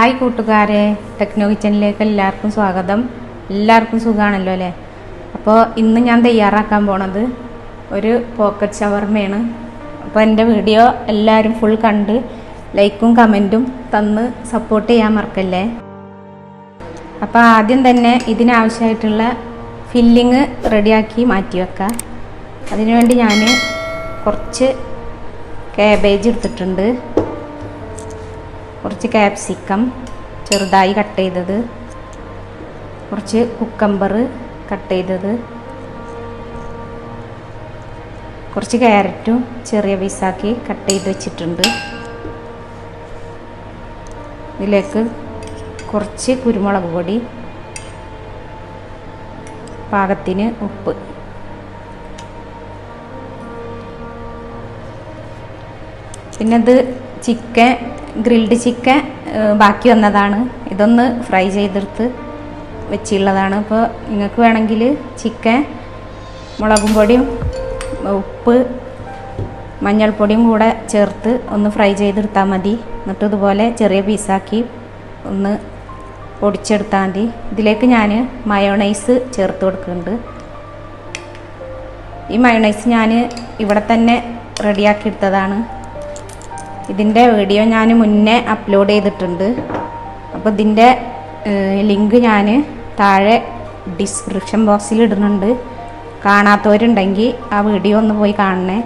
Hi കൂട്ടുകാരെ, techno കിച്ചണിലേക്ക് എല്ലാവർക്കും സ്വാഗതം. എല്ലാവർക്കും സുഖമാണല്ലോ അല്ലേ? അപ്പോൾ ഇന്ന് ഞാൻ തയ്യാറാക്കാൻ പോണത് ഒരു പോക്കറ്റ് ഷവർമയാണ്. അപ്പോൾ എൻ്റെ വീഡിയോ എല്ലാവരും ഫുൾ കണ്ട് ലൈക്കും കമൻറ്റും തന്ന് സപ്പോർട്ട് ചെയ്യാൻ മറക്കല്ലേ. അപ്പോൾ ആദ്യം തന്നെ ഇതിനാവശ്യമായിട്ടുള്ള ഫില്ലിങ് റെഡിയാക്കി മാറ്റി വെക്കാം. അതിനുവേണ്ടി ഞാൻ കുറച്ച് കാബേജ് എടുത്തിട്ടുണ്ട്, കുറച്ച് ക്യാപ്സിക്കം ചെറുതായി കട്ട് ചെയ്തത്, കുറച്ച് കുക്കമ്പർ കട്ട് ചെയ്തത്, കുറച്ച് ക്യാരറ്റും ചെറിയ പീസാക്കി കട്ട് ചെയ്ത് വെച്ചിട്ടുണ്ട്. ഇതിലേക്ക് കുറച്ച് കുരുമുളക് പൊടി, പാകത്തിന് ഉപ്പ്, പിന്നെ ഇത് ചിക്കൻ, ഗ്രിൽഡ് ചിക്കൻ ബാക്കി വന്നതാണ്. ഇതൊന്ന് ഫ്രൈ ചെയ്തെടുത്ത് വെച്ചുള്ളതാണ്. അപ്പോൾ നിങ്ങൾക്ക് വേണമെങ്കിൽ ചിക്കൻ മുളകും പൊടിയും ഉപ്പ് മഞ്ഞൾപ്പൊടിയും കൂടെ ചേർത്ത് ഒന്ന് ഫ്രൈ ചെയ്തെടുത്താൽ മതി. എന്നിട്ട് ഇതുപോലെ ചെറിയ പീസാക്കി ഒന്ന് പൊടിച്ചെടുത്താൽ മതി. ഇതിലേക്ക് ഞാൻ മയോണൈസ് ചേർത്ത് കൊടുക്കുന്നുണ്ട്. ഈ മയോണൈസ് ഞാൻ ഇവിടെ തന്നെ റെഡിയാക്കി എടുത്തതാണ്. ഇതിൻ്റെ വീഡിയോ ഞാൻ മുന്നേ അപ്ലോഡ് ചെയ്തിട്ടുണ്ട്. അപ്പോൾ ഇതിൻ്റെ ലിങ്ക് ഞാൻ താഴെ ഡിസ്ക്രിപ്ഷൻ ബോക്സിൽ ഇടുന്നുണ്ട്. കാണാത്തവരുണ്ടെങ്കിൽ ആ വീഡിയോ ഒന്ന് പോയി കാണണേ.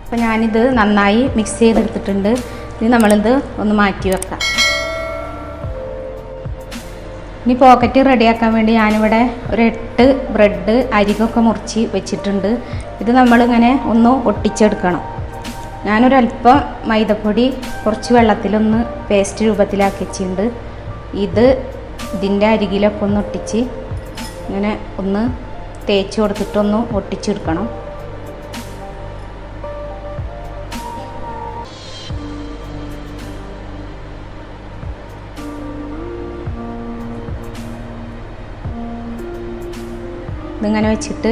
അപ്പോൾ ഞാനിത് നന്നായി മിക്സ് ചെയ്തെടുത്തിട്ടുണ്ട്. ഇനി നമ്മളിത് ഒന്ന് മാറ്റി വെക്കാം. ഇനി പോക്കറ്റ് റെഡിയാക്കാൻ വേണ്ടി ഞാനിവിടെ ഒരു 8 ബ്രെഡ് അരികൊക്കെ മുറിച്ച് വെച്ചിട്ടുണ്ട്. ഇത് നമ്മളിങ്ങനെ ഒന്ന് ഒട്ടിച്ചെടുക്കണം. ഞാനൊരല്പം മൈദപ്പൊടി കുറച്ച് വെള്ളത്തിലൊന്ന് പേസ്റ്റ് രൂപത്തിലാക്കി വെച്ചിട്ടുണ്ട്. ഇതിൻ്റെ അരികിലൊക്കെ ഒന്ന് ഒട്ടിച്ച് ഇങ്ങനെ ഒന്ന് തേച്ച് കൊടുത്തിട്ടൊന്ന് ഒട്ടിച്ചെടുക്കണം. ഇതിങ്ങനെ വെച്ചിട്ട്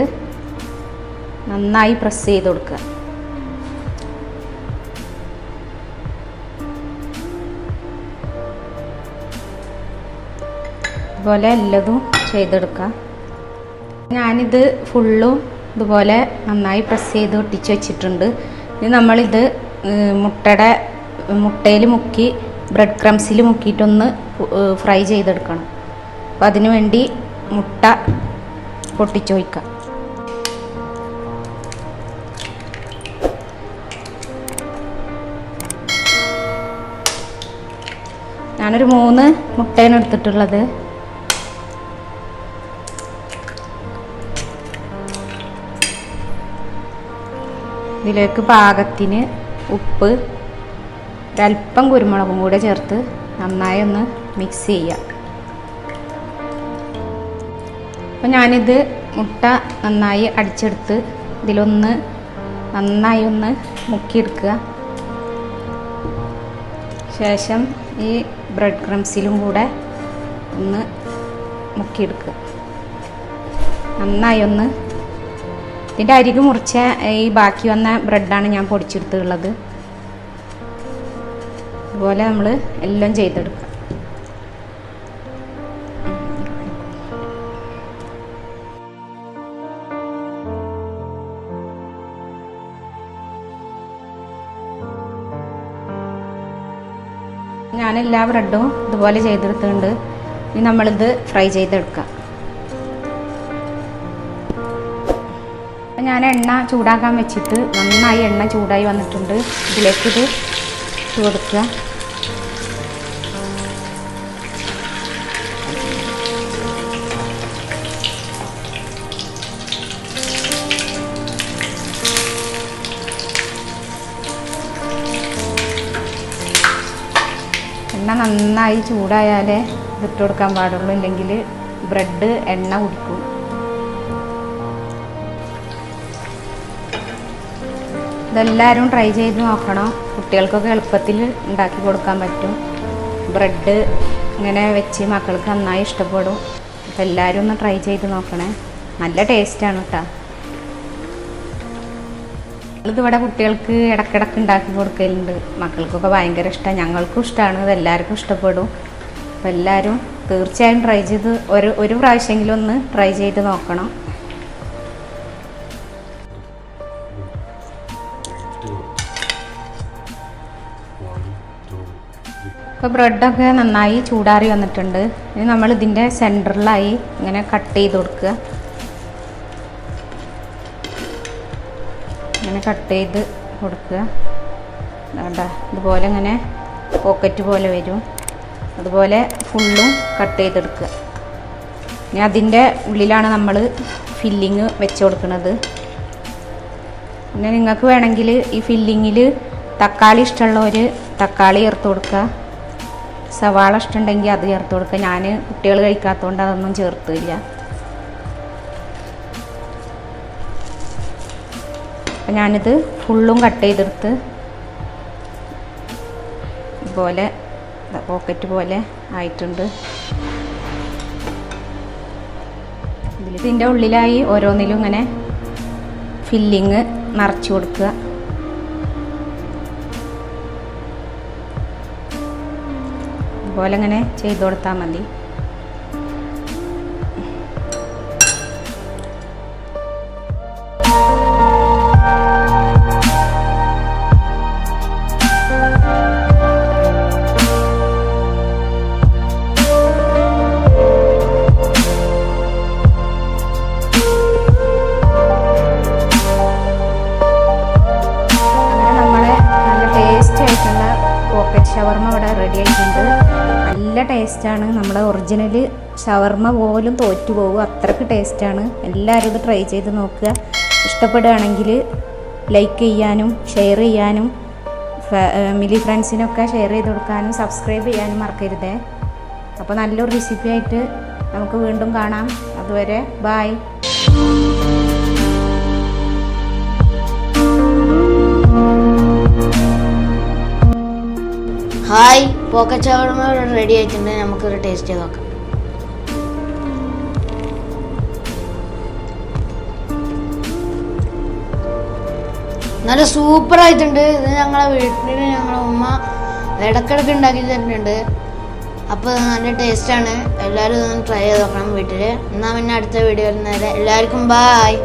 നന്നായി പ്രസ് ചെയ്ത് കൊടുക്കുക. ഇതുപോലെ എല്ലതും ചെയ്തെടുക്കുക. ഞാനിത് ഫുള്ളും ഇതുപോലെ നന്നായി പ്രസ് ചെയ്ത് ഒട്ടിച്ച് വെച്ചിട്ടുണ്ട്. ഇനി നമ്മളിത് മുട്ടയിൽ മുക്കി ബ്രെഡ് ക്രംസിൽ മുക്കിയിട്ടൊന്ന് ഫ്രൈ ചെയ്തെടുക്കണം. അപ്പോൾ അതിനു വേണ്ടി മുട്ട പൊട്ടിച്ച് വയ്ക്കാം. ഞാനൊരു 3 മുട്ടയാണ് എടുത്തിട്ടുള്ളത്. ഇതിലേക്ക് പാകത്തിന് ഉപ്പ്, ഒരല്പം കുരുമുളകും കൂടെ ചേർത്ത് നന്നായി ഒന്ന് മിക്സ് ചെയ്യാം. അപ്പോൾ ഞാനിത് മുട്ട നന്നായി അടിച്ചെടുത്ത് ഇതിലൊന്ന് നന്നായി ഒന്ന് മുക്കിയെടുക്കുക. ശേഷം ഈ ബ്രെഡ് ക്രംസിലും കൂടെ ഒന്ന് മുക്കിയെടുക്കുക. നന്നായി ഒന്ന് ഇതിൻ്റെ അരികു മുറിച്ച ഈ ബാക്കി വന്ന ബ്രെഡാണ് ഞാൻ പൊടിച്ചെടുത്തുള്ളത്. അതുപോലെ നമ്മൾ എല്ലാം ചെയ്തെടുക്കുക. ഞാൻ എല്ലാ ബ്രെഡും ഇതുപോലെ ചെയ്തെടുത്തിട്ടുണ്ട്. ഇനി നമ്മളിത് ഫ്രൈ ചെയ്തെടുക്കാം. ഞാൻ എണ്ണ ചൂടാക്കാൻ വെച്ചിട്ട് നന്നായി എണ്ണ ചൂടായി വന്നിട്ടുണ്ട്. ഇതിലേക്ക് ഇത് ഇട്ട് കൊടുക്കുക. എണ്ണ നന്നായി ചൂടായാലേ ഇതിട്ട് കൊടുക്കാൻ പാടുള്ളൂ, ഇല്ലെങ്കിൽ ബ്രെഡ് എണ്ണ കുടിക്കും. ഇതെല്ലാവരും ട്രൈ ചെയ്ത് നോക്കണം. കുട്ടികൾക്കൊക്കെ എളുപ്പത്തിൽ ഉണ്ടാക്കി കൊടുക്കാൻ പറ്റും. ബ്രെഡ് ഇങ്ങനെ വെച്ച് മക്കൾക്ക് നന്നായി ഇഷ്ടപ്പെടും. അപ്പോൾ എല്ലാവരും ഒന്ന് ട്രൈ ചെയ്ത് നോക്കണേ. നല്ല ടേസ്റ്റാണ് കേട്ടോ. ഇതിവിടെ കുട്ടികൾക്ക് ഇടയ്ക്കിടയ്ക്ക് ഉണ്ടാക്കി കൊടുക്കലുണ്ട്. മക്കൾക്കൊക്കെ ഭയങ്കര ഇഷ്ടമാണ്, ഞങ്ങൾക്കും ഇഷ്ടമാണ്, ഇത് എല്ലാവർക്കും ഇഷ്ടപ്പെടും. അപ്പോൾ എല്ലാവരും തീർച്ചയായും ട്രൈ ചെയ്ത് ഒരു പ്രാവശ്യമെങ്കിലും ഒന്ന് ട്രൈ ചെയ്ത് നോക്കണം. ഇപ്പോൾ ബ്രെഡൊക്കെ നന്നായി ചൂടാറി വന്നിട്ടുണ്ട്. ഇനി നമ്മൾ ഇതിൻ്റെ സെൻറ്ററിലായി ഇങ്ങനെ കട്ട് ചെയ്ത് കൊടുക്കുക. ഇങ്ങനെ കട്ട് ചെയ്ത് കൊടുക്കുക. വേണ്ട ഇതുപോലെ ഇങ്ങനെ പോക്കറ്റ് പോലെ വരും. അതുപോലെ ഫുള്ളും കട്ട് ചെയ്തെടുക്കുക. ഇനി അതിൻ്റെ ഉള്ളിലാണ് നമ്മൾ ഫില്ലിങ് വെച്ച് കൊടുക്കുന്നത്. പിന്നെ നിങ്ങൾക്ക് വേണമെങ്കിൽ ഈ ഫില്ലിങ്ങിൽ തക്കാളി ഇഷ്ടമുള്ളവർ തക്കാളി ചേർത്ത് കൊടുക്കുക, സവാള ഇഷ്ടമുണ്ടെങ്കിൽ അത് ചേർത്ത് കൊടുക്കുക. ഞാൻ കുട്ടികൾ കഴിക്കാത്തതുകൊണ്ട് അതൊന്നും ചേർത്തില്ല. അപ്പം ഞാനിത് ഫുള്ളും കട്ട് ചെയ്തെടുത്ത് ഇതുപോലെ പോക്കറ്റ് പോലെ ആയിട്ടുണ്ട്. ഇതിൻ്റെ ഉള്ളിലായി ഓരോന്നിലും ഇങ്ങനെ ഫില്ലിങ് നിറച്ച് കൊടുക്കുക. ഇതുപോലെ ഇങ്ങനെ ചെയ്ത് കൊടുത്താൽ മതി. പോക്കറ്റ് ഷവർമ ഇവിടെ റെഡി ആയിട്ടുണ്ട്. നല്ല ടേസ്റ്റാണ്. നമ്മുടെ ഒറിജിനൽ ഷവർമ പോലും തോറ്റു പോകും, അത്രയ്ക്ക് ടേസ്റ്റാണ്. എല്ലാവരും ഇത് ട്രൈ ചെയ്ത് നോക്കുക. ഇഷ്ടപ്പെടുകയാണെങ്കിൽ ലൈക്ക് ചെയ്യാനും ഷെയർ ചെയ്യാനും ഫാമിലി ഫ്രണ്ട്സിനൊക്കെ ഷെയർ ചെയ്ത് കൊടുക്കാനും സബ്സ്ക്രൈബ് ചെയ്യാനും മറക്കരുതേ. അപ്പോൾ നല്ലൊരു റെസിപ്പി ആയിട്ട് നമുക്ക് വീണ്ടും കാണാം. അതുവരെ bye. Hi, pocket shawarma ready ആയിട്ടുണ്ട്. നമുക്കൊരു ടേസ്റ്റ് ചെയ്ത് നോക്കാം. നല്ല സൂപ്പർ ആയിട്ടുണ്ട്. ഇത് ഞങ്ങളെ വീട്ടിൽ ഞങ്ങളെ ഉമ്മ ഇടക്കിടക്ക് ഉണ്ടാക്കി തരുന്നുണ്ട്. അപ്പോൾ നല്ല ടേസ്റ്റാണ്. എല്ലാവരും ഇതൊന്ന് ട്രൈ ചെയ്ത് നോക്കണം വീട്ടിൽ. എന്നാൽ പിന്നെ അടുത്ത വീഡിയോ വരുന്നവരെ എല്ലാവർക്കും ബായ്.